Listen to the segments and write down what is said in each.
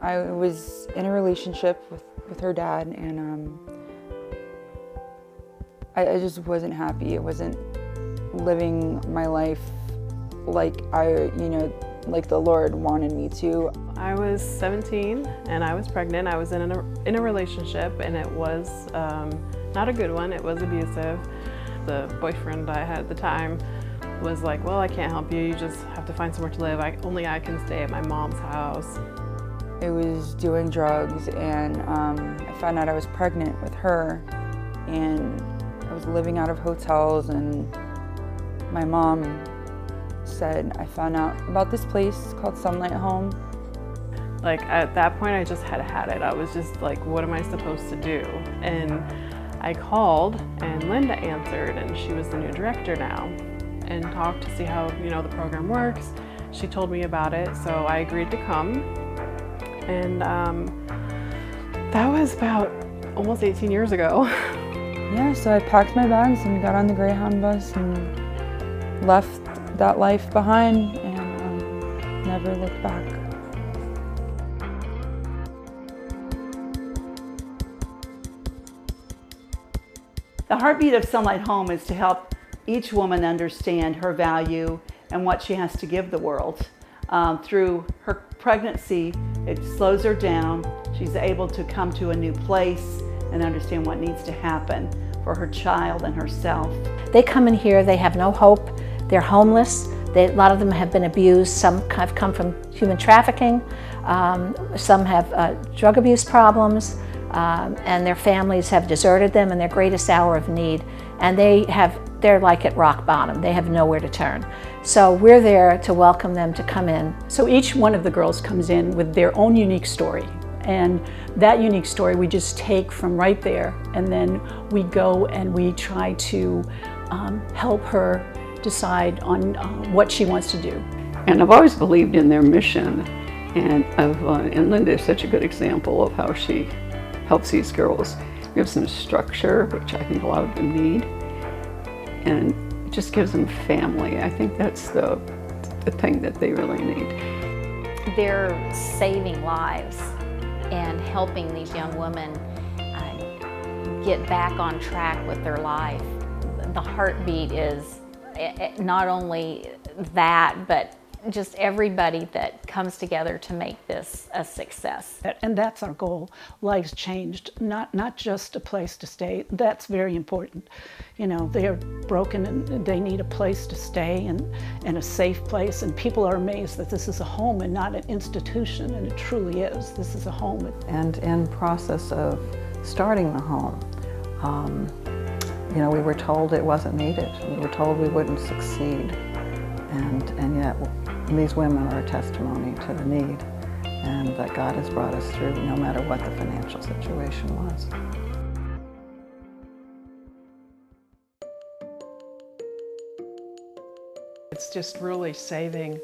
I was in a relationship with her dad, and I just wasn't happy. I wasn't living my life like like the Lord wanted me to. I was 17 and I was pregnant. I was in a relationship, and it was not a good one. It was abusive. The boyfriend I had at the time was like, well, I can't help you. You just have to find somewhere to live. Only I can stay at my mom's house. I was doing drugs, and I found out I was pregnant with her, and I was living out of hotels, and my mom said, I found out about this place called Sunlight Home. Like at that point, I just had it. I was just like, what am I supposed to do? And I called, and Linda answered, and she was the new director now, and talked to see how the program works. She told me about it, so I agreed to come. And that was about almost 18 years ago. Yeah, so I packed my bags and got on the Greyhound bus and left that life behind, and never looked back. The heartbeat of Sunlight Home is to help each woman understand her value and what she has to give the world. Through her pregnancy, it slows her down. She's able to come to a new place and understand what needs to happen for her child and herself. They come in here, they have no hope, they're homeless. A lot of them have been abused. Some have come from human trafficking. Some have drug abuse problems, and their families have deserted them in their greatest hour of need. And they're like at rock bottom. They have nowhere to turn. So we're there to welcome them to come in. So each one of the girls comes in with their own unique story. And that unique story we just take from right there, and then we go and we try to help her decide on what she wants to do. And I've always believed in their mission, and Linda is such a good example of how she helps these girls, gives them structure, which I think a lot of them need, and it just gives them family. I think that's the thing that they really need. They're saving lives and helping these young women get back on track with their life. The heartbeat is not only that, but just everybody that comes together to make this a success. And that's our goal. Lives changed, not just a place to stay. That's very important. They're broken and they need a place to stay and a safe place. And people are amazed that this is a home and not an institution, and it truly is. This is a home. And in process of starting the home, we were told it wasn't needed. We were told we wouldn't succeed. And yet these women are a testimony to the need, and that God has brought us through no matter what the financial situation was. It's just really saving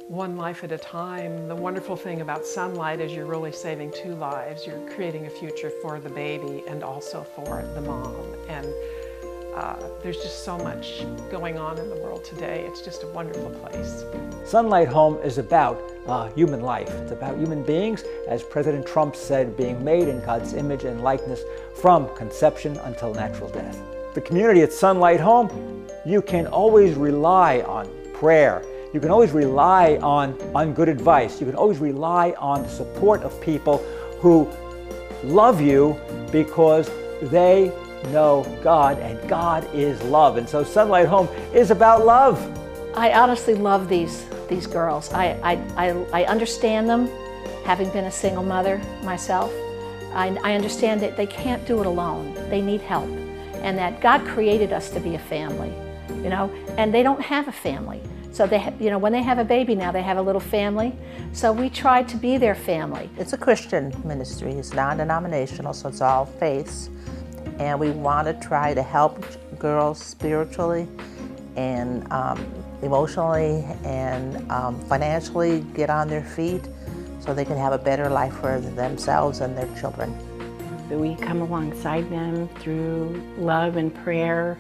one life at a time. The wonderful thing about Sunlight is you're really saving two lives. You're creating a future for the baby and also for the mom. And there's just so much going on in the world today. It's just a wonderful place. Sunlight Home is about human life. It's about human beings, as President Trump said, being made in God's image and likeness from conception until natural death. The community at Sunlight Home, you can always rely on prayer. You can always rely on good advice. You can always rely on the support of people who love you because they know God, and God is love. And so Sunlight Home is about love. I honestly love these girls. I understand them, having been a single mother myself. I understand that they can't do it alone. They need help, and that God created us to be a family, and they don't have a family. So when they have a baby now, they have a little family. So we try to be their family. It's a Christian ministry. It's non-denominational, so it's all faiths. And we want to try to help girls spiritually and emotionally and financially get on their feet so they can have a better life for themselves and their children. We come alongside them through love and prayer,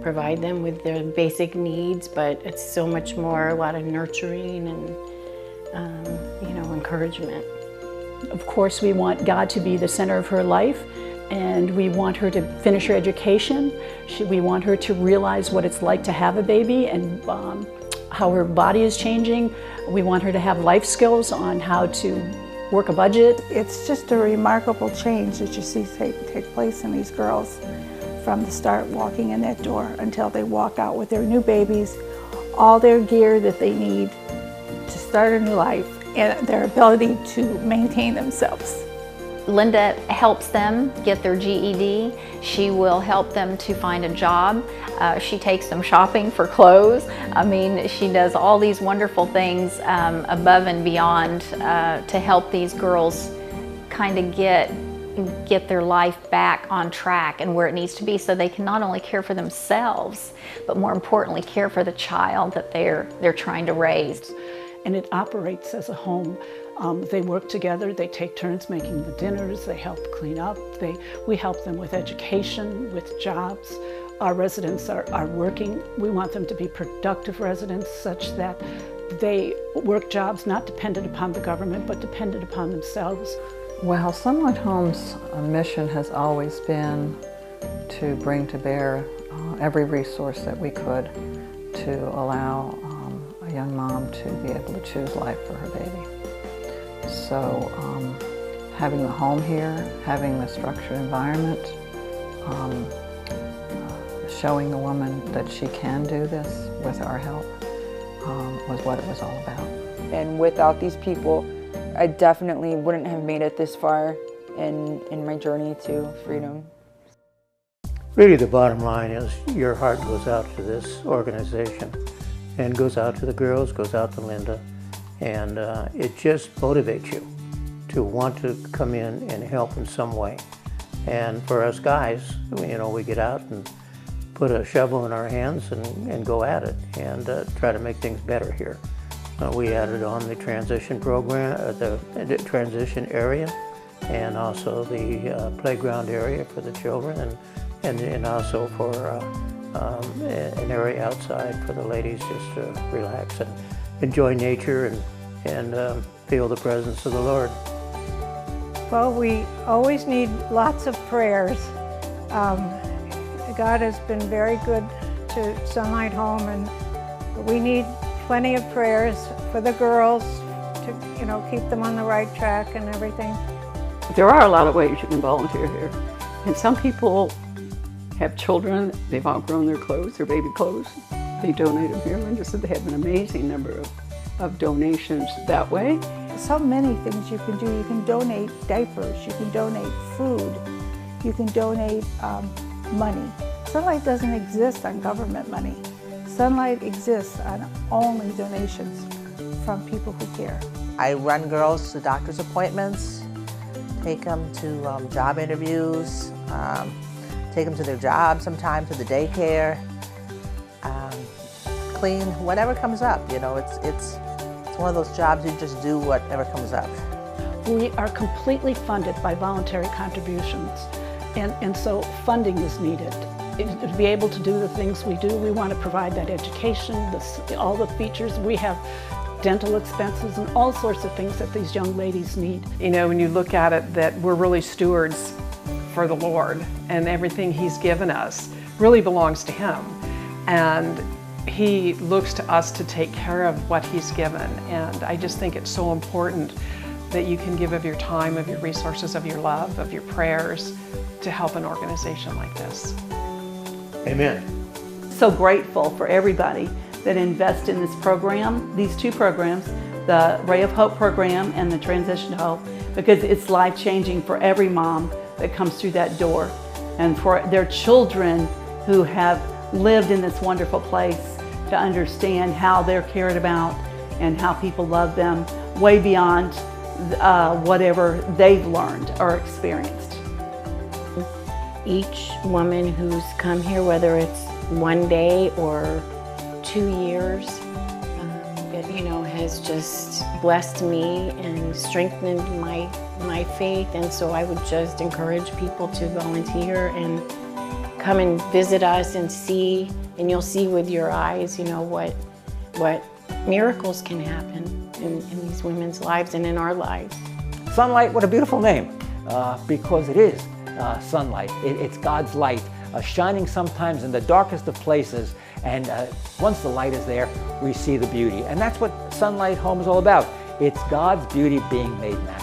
provide them with their basic needs, but it's so much more, a lot of nurturing encouragement. Of course, we want God to be the center of her life, and we want her to finish her education. We want her to realize what it's like to have a baby and how her body is changing. We want her to have life skills on how to work a budget. It's just a remarkable change that you see take place in these girls from the start walking in that door until they walk out with their new babies, all their gear that they need to start a new life, and their ability to maintain themselves. Linda helps them get their GED. She will help them to find a job. She takes them shopping for clothes. I mean, she does all these wonderful things above and beyond to help these girls kind of get their life back on track and where it needs to be, so they can not only care for themselves, but more importantly, care for the child that they're trying to raise. And it operates as a home. They work together, they take turns making the dinners, they help clean up, we help them with education, with jobs. Our residents are working. We want them to be productive residents such that they work jobs not dependent upon the government, but dependent upon themselves. Well, Sunlight Home's mission has always been to bring to bear every resource that we could to allow a young mom to be able to choose life for her baby. So having the home here, having the structured environment, showing the woman that she can do this with our help was what it was all about. And without these people, I definitely wouldn't have made it this far in my journey to freedom. Really, the bottom line is your heart goes out to this organization and goes out to the girls, goes out to Linda, and it just motivates you to want to come in and help in some way. And for us guys, we get out and put a shovel in our hands and go at it and try to make things better here. We added on the transition program, the transition area, and also the playground area for the children, and also for an area outside for the ladies just to relax and enjoy nature and feel the presence of the Lord. Well, we always need lots of prayers. God has been very good to Sunlight Home, and we need plenty of prayers for the girls to, keep them on the right track and everything. There are a lot of ways you can volunteer here. And some people have children, they've outgrown their clothes, their baby clothes. They donate them here. Linda said they have an amazing number of donations that way. So many things you can do. You can donate diapers, you can donate food, you can donate money. Sunlight doesn't exist on government money. Sunlight exists on only donations from people who care. I run girls to doctor's appointments, take them to job interviews, take them to their jobs sometimes, to the daycare, clean, whatever comes up. It's one of those jobs you just do whatever comes up. We are completely funded by voluntary contributions, and so funding is needed. To be able to do the things we do, we want to provide that education, all the features. We have dental expenses and all sorts of things that these young ladies need. When you look at it, that we're really stewards for the Lord, and everything He's given us really belongs to Him. And He looks to us to take care of what He's given. And I just think it's so important that you can give of your time, of your resources, of your love, of your prayers to help an organization like this. Amen. So grateful for everybody that invest in this program, these two programs, the Ray of Hope program and the Transition to Hope, because it's life-changing for every mom that comes through that door, and for their children who have lived in this wonderful place to understand how they're cared about and how people love them way beyond whatever they've learned or experienced. Each woman who's come here, whether it's one day or 2 years, has just blessed me and strengthened my faith. And so I would just encourage people to volunteer and come and visit us and see, and you'll see with your eyes, what miracles can happen in these women's lives and in our lives. Sunlight, what a beautiful name, because it is sunlight. It's God's light, shining sometimes in the darkest of places, and once the light is there, we see the beauty. And that's what Sunlight Home is all about. It's God's beauty being made natural.